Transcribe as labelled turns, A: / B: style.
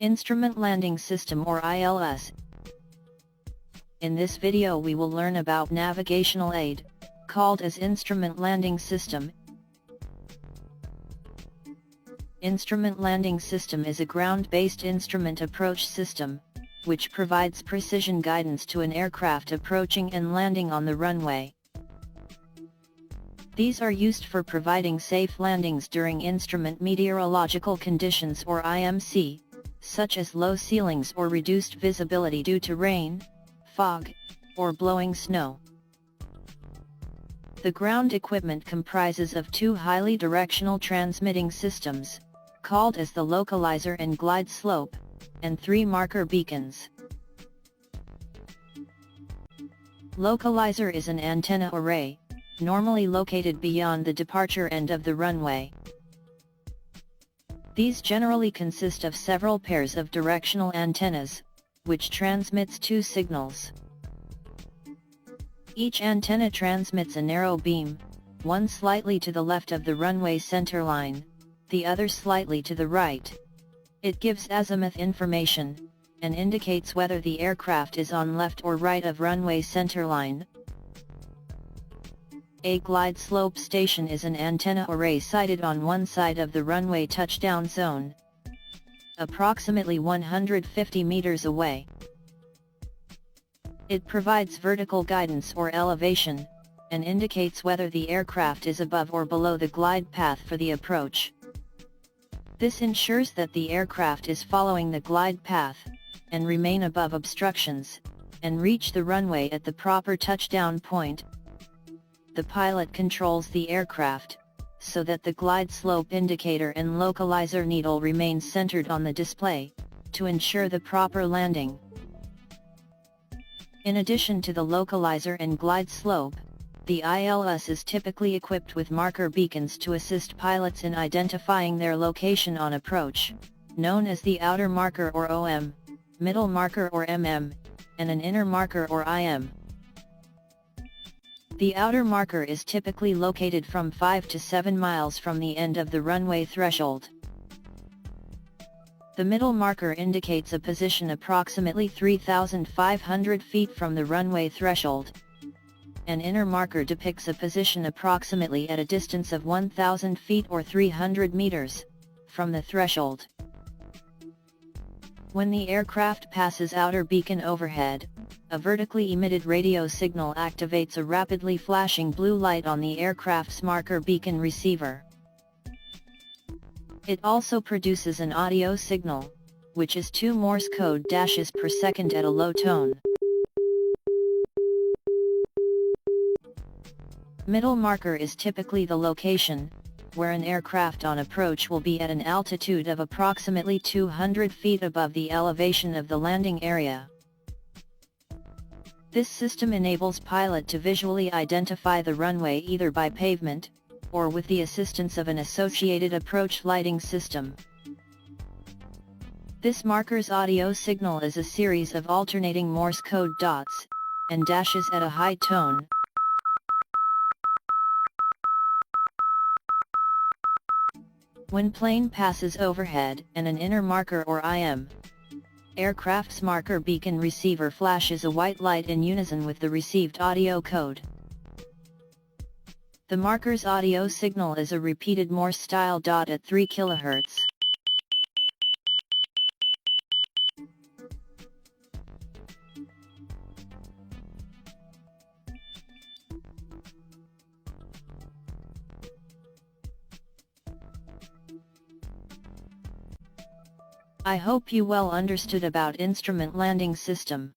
A: Instrument Landing System or ILS. In this video we will learn about navigational aid, called as Instrument Landing System. Instrument Landing System is a ground-based instrument approach system, which provides precision guidance to an aircraft approaching and landing on the runway. These are used for providing safe landings during instrument meteorological conditions or IMC, such as low ceilings or reduced visibility due to rain, fog, or blowing snow. The ground equipment comprises of two highly directional transmitting systems, called as the localizer and glide slope, and three marker beacons. Localizer is an antenna array, normally located beyond the departure end of the runway. These generally consist of several pairs of directional antennas, which transmits two signals. Each antenna transmits a narrow beam, one slightly to the left of the runway centerline, the other slightly to the right. It gives azimuth information, and indicates whether the aircraft is on left or right of runway centerline. A glide slope station is an antenna array sited on one side of the runway touchdown zone, approximately 150 meters away. It provides vertical guidance or elevation, and indicates whether the aircraft is above or below the glide path for the approach. This ensures that the aircraft is following the glide path, and remain above obstructions, and reach the runway at the proper touchdown point. The pilot controls the aircraft, so that the glide slope indicator and localizer needle remain centered on the display, to ensure the proper landing. In addition to the localizer and glide slope, the ILS is typically equipped with marker beacons to assist pilots in identifying their location on approach, known as the outer marker or OM, middle marker or MM, and an inner marker or IM. The outer marker is typically located from 5 to 7 miles from the end of the runway threshold. The middle marker indicates a position approximately 3,500 feet from the runway threshold. An inner marker depicts a position approximately at a distance of 1,000 feet or 300 meters, from the threshold. When the aircraft passes outer beacon overhead, a vertically emitted radio signal activates a rapidly flashing blue light on the aircraft's marker beacon receiver. It also produces an audio signal, which is 2 Morse code dashes per second at a low tone. Middle marker is typically the location, where an aircraft on approach will be at an altitude of approximately 200 feet above the elevation of the landing area. This system enables pilot to visually identify the runway either by pavement, or with the assistance of an associated approach lighting system. This marker's audio signal is a series of alternating Morse code dots and dashes at a high tone. When plane passes overhead and an inner marker or IM, aircraft's marker beacon receiver flashes a white light in unison with the received audio code. The marker's audio signal is a repeated Morse-style dot at 3 kHz. I hope you well understood about Instrument Landing System.